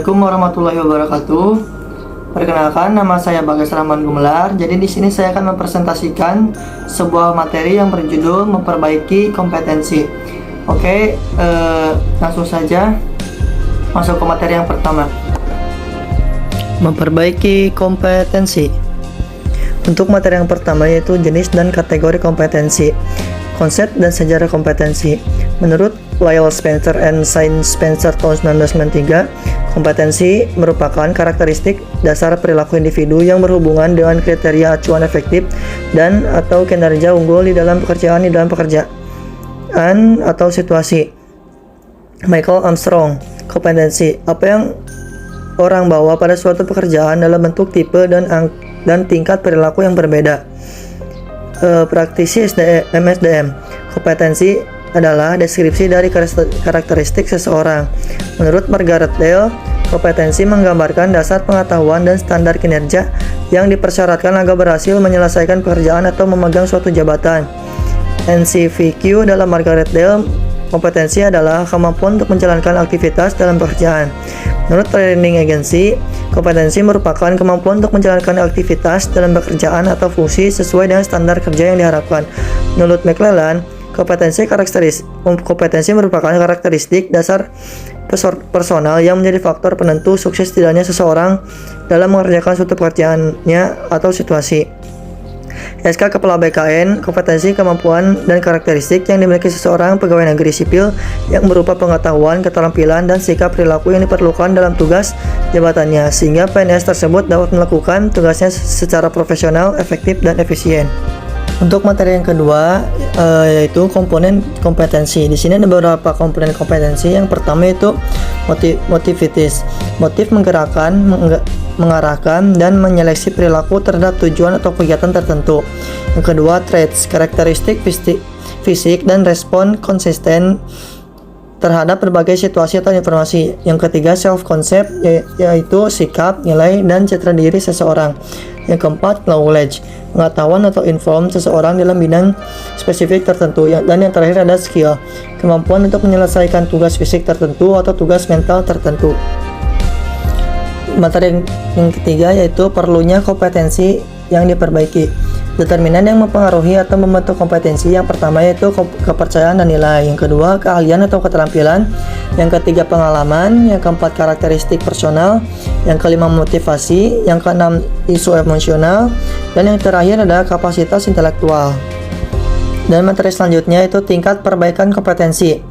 Assalamualaikum warahmatullahi wabarakatuh. Perkenalkan, nama saya Bagas Rahman Gumelar. Jadi di sini saya akan mempresentasikan sebuah materi yang berjudul memperbaiki kompetensi. Oke, langsung saja masuk ke materi yang pertama. Memperbaiki kompetensi. Untuk materi yang pertama yaitu jenis dan kategori kompetensi. Konsep dan sejarah kompetensi. Menurut Lyle Spencer and Saint Spencer tahun 1993, kompetensi merupakan karakteristik dasar perilaku individu yang berhubungan dengan kriteria acuan efektif dan atau kinerja unggul di dalam pekerjaan atau situasi. Michael Armstrong, kompetensi apa yang orang bawa pada suatu pekerjaan dalam bentuk tipe dan tingkat perilaku yang berbeda. Praktisi MSDM, kompetensi adalah deskripsi dari karakteristik seseorang. Menurut Margaret Dale, kompetensi menggambarkan dasar pengetahuan dan standar kinerja yang dipersyaratkan agar berhasil menyelesaikan pekerjaan atau memegang suatu jabatan. NCVQ dalam Margaret Dale, kompetensi adalah kemampuan untuk menjalankan aktivitas dalam pekerjaan. Menurut Training Agency, kompetensi merupakan kemampuan untuk menjalankan aktivitas dalam pekerjaan atau fungsi sesuai dengan standar kerja yang diharapkan. Menurut McClellan, kompetensi merupakan karakteristik dasar personal yang menjadi faktor penentu sukses tidaknya seseorang dalam mengerjakan suatu pekerjaannya atau situasi. SK Kepala BKN, kompetensi, kemampuan, dan karakteristik yang dimiliki seseorang pegawai negeri sipil yang berupa pengetahuan, keterampilan, dan sikap perilaku yang diperlukan dalam tugas jabatannya sehingga PNS tersebut dapat melakukan tugasnya secara profesional, efektif, dan efisien. Untuk materi yang kedua yaitu komponen kompetensi. Di sini ada beberapa komponen kompetensi. Yang pertama itu motivitis. Motif menggerakkan, mengarahkan, dan menyeleksi perilaku terhadap tujuan atau kegiatan tertentu. Yang kedua, traits, karakteristik fisik dan respon konsisten terhadap berbagai situasi atau informasi. Yang ketiga, self-concept, yaitu sikap, nilai, dan citra diri seseorang. Yang keempat, knowledge, pengetahuan atau inform seseorang dalam bidang spesifik tertentu. Dan yang terakhir ada skill, kemampuan untuk menyelesaikan tugas fisik tertentu atau tugas mental tertentu. Materi yang ketiga yaitu perlunya kompetensi yang diperbaiki. Determinan yang mempengaruhi atau membentuk kompetensi. Yang pertama yaitu kepercayaan dan nilai. Yang kedua, keahlian atau keterampilan. Yang ketiga, pengalaman. Yang keempat, karakteristik personal. Yang kelima, motivasi. Yang keenam, isu emosional. Dan yang terakhir adalah kapasitas intelektual. Dan materi selanjutnya itu tingkat perbaikan kompetensi.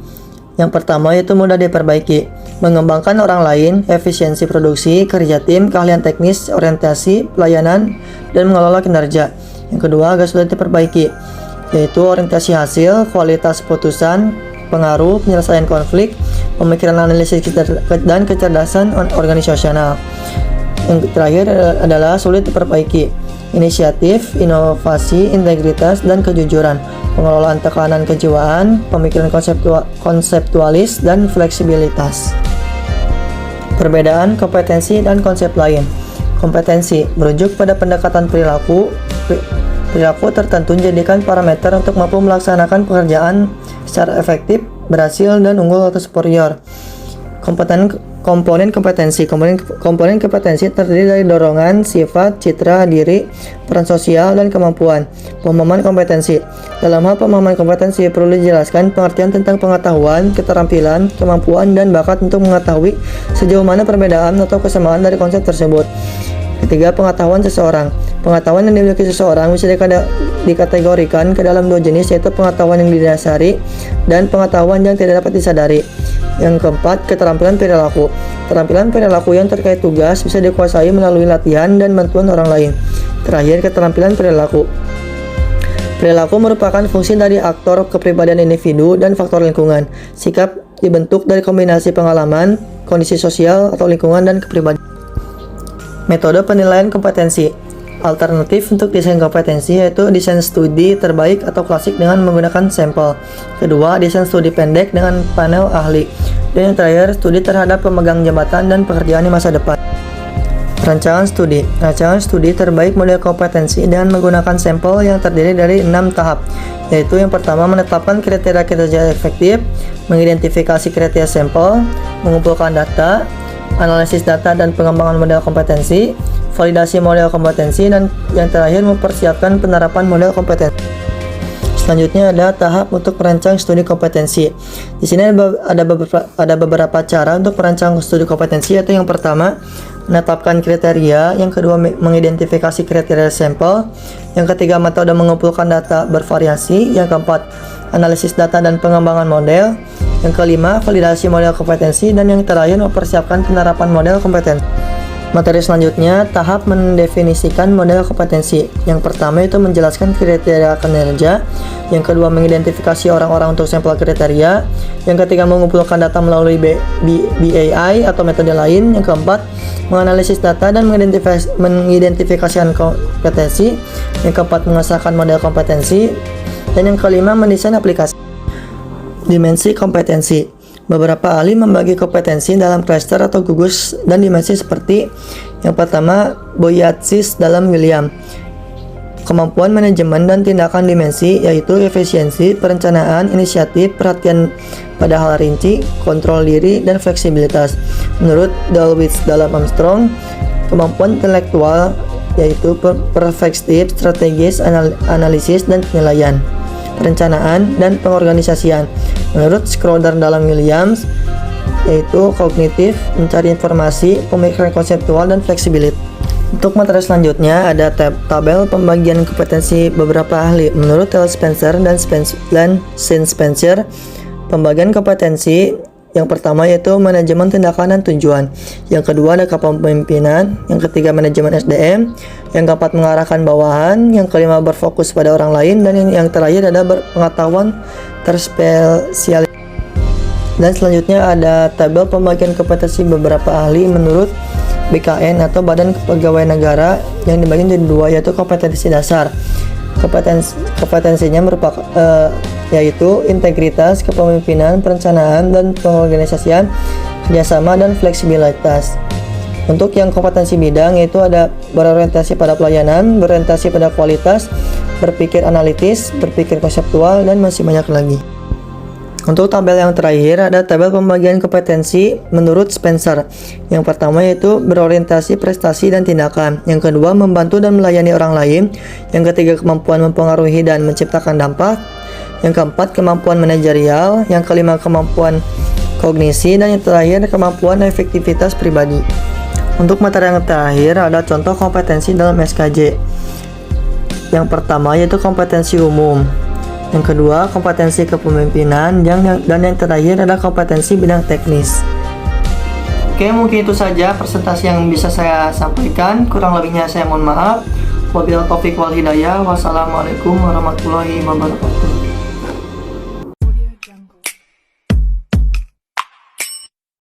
Yang pertama yaitu mudah diperbaiki, mengembangkan orang lain, efisiensi produksi, kerja tim, keahlian teknis, orientasi, pelayanan, dan mengelola kinerja. Yang kedua agak sulit diperbaiki, yaitu orientasi hasil, kualitas putusan, pengaruh, penyelesaian konflik, pemikiran analisis dan kecerdasan organisasional. Yang terakhir adalah sulit diperbaiki, inisiatif, inovasi, integritas, dan kejujuran, pengelolaan tekanan kejiwaan, pemikiran konseptualis, dan fleksibilitas. Perbedaan kompetensi dan konsep lain. Kompetensi merujuk pada pendekatan perilaku tertentu dijadikan parameter untuk mampu melaksanakan pekerjaan secara efektif, berhasil, dan unggul atau superior. Komponen kompetensi terdiri dari dorongan, sifat, citra diri, peran sosial, dan kemampuan. Pemahaman kompetensi. Dalam hal pemahaman kompetensi perlu dijelaskan pengertian tentang pengetahuan, keterampilan, kemampuan, dan bakat untuk mengetahui sejauh mana perbedaan atau kesamaan dari konsep tersebut. Ketiga, pengetahuan seseorang. Pengetahuan yang dimiliki seseorang bisa dikategorikan ke dalam dua jenis, yaitu pengetahuan yang didasari dan pengetahuan yang tidak dapat disadari. Yang keempat, keterampilan perilaku. Keterampilan perilaku yang terkait tugas bisa dikuasai melalui latihan dan bantuan orang lain. Terakhir, keterampilan perilaku. Perilaku merupakan fungsi dari aktor kepribadian individu dan faktor lingkungan. Sikap dibentuk dari kombinasi pengalaman, kondisi sosial atau lingkungan, dan kepribadian. Metode penilaian kompetensi. Alternatif untuk desain kompetensi yaitu desain studi terbaik atau klasik dengan menggunakan sampel. Kedua, desain studi pendek dengan panel ahli. Dan yang terakhir, studi terhadap pemegang jabatan dan pekerjaan di masa depan. Rancangan studi. Rancangan studi terbaik model kompetensi dengan menggunakan sampel yang terdiri dari 6 tahap, yaitu yang pertama menetapkan kriteria kinerja efektif, mengidentifikasi kriteria sampel, mengumpulkan data, analisis data dan pengembangan model kompetensi, validasi model kompetensi, dan yang terakhir mempersiapkan penerapan model kompetensi. Selanjutnya ada tahap untuk merancang studi kompetensi. Di sini ada beberapa cara untuk merancang studi kompetensi, yaitu yang pertama menetapkan kriteria, yang kedua mengidentifikasi kriteria sampel, yang ketiga metode mengumpulkan data bervariasi, yang keempat analisis data dan pengembangan model, yang kelima validasi model kompetensi, dan yang terakhir mempersiapkan penerapan model kompetensi. Materi selanjutnya, tahap mendefinisikan model kompetensi. Yang pertama itu menjelaskan kriteria kinerja, yang kedua mengidentifikasi orang-orang untuk sampel kriteria, yang ketiga mengumpulkan data melalui BAI atau metode lain, yang keempat menganalisis data dan mengidentifikasikan kompetensi, yang keempat mengesahkan model kompetensi, dan yang kelima mendesain aplikasi. Dimensi kompetensi. Beberapa ahli membagi kompetensi dalam klaster atau gugus dan dimensi seperti yang pertama Boyatzis dalam William, kemampuan manajemen dan tindakan dimensi, yaitu efisiensi, perencanaan, inisiatif, perhatian pada hal rinci, kontrol diri, dan fleksibilitas. Menurut Dalwitz dalam Armstrong, kemampuan intelektual, yaitu perspektif, strategis, analisis, dan penilaian, perencanaan, dan pengorganisasian. Menurut Schroeder dalam Williams, yaitu kognitif, mencari informasi, pemikiran konseptual, dan fleksibilitas. Untuk materi selanjutnya ada tabel pembagian kompetensi beberapa ahli. Menurut L. Spencer dan Sean Spencer, pembagian kompetensi yang pertama yaitu manajemen tindakan dan tujuan, yang kedua ada kepemimpinan, yang ketiga manajemen SDM, yang keempat mengarahkan bawahan, yang kelima berfokus pada orang lain, dan yang terakhir ada pengetahuan terspesialis. Dan selanjutnya ada tabel pembagian kompetensi beberapa ahli menurut BKN atau Badan Kepegawaian Negara, yang dibagi menjadi dua, yaitu kompetensi dasar. Kompetensinya merupakan yaitu integritas, kepemimpinan, perencanaan, dan pengorganisasian, kerjasama, dan fleksibilitas. Untuk yang kompetensi bidang yaitu ada berorientasi pada pelayanan, berorientasi pada kualitas, berpikir analitis, berpikir konseptual, dan masih banyak lagi. Untuk tabel yang terakhir ada tabel pembagian kompetensi menurut Spencer. Yang pertama yaitu berorientasi prestasi dan tindakan, yang kedua membantu dan melayani orang lain, yang ketiga kemampuan mempengaruhi dan menciptakan dampak, yang keempat kemampuan manajerial, yang kelima kemampuan kognisi, dan yang terakhir kemampuan efektivitas pribadi. Untuk materi yang terakhir ada contoh kompetensi dalam SKJ. Yang pertama yaitu kompetensi umum, yang kedua kompetensi kepemimpinan, dan yang terakhir adalah kompetensi bidang teknis. Oke, mungkin itu saja presentasi yang bisa saya sampaikan. Kurang lebihnya saya mohon maaf. Wabillahi taufiq wal hidayah. Wassalamualaikum warahmatullahi wabarakatuh.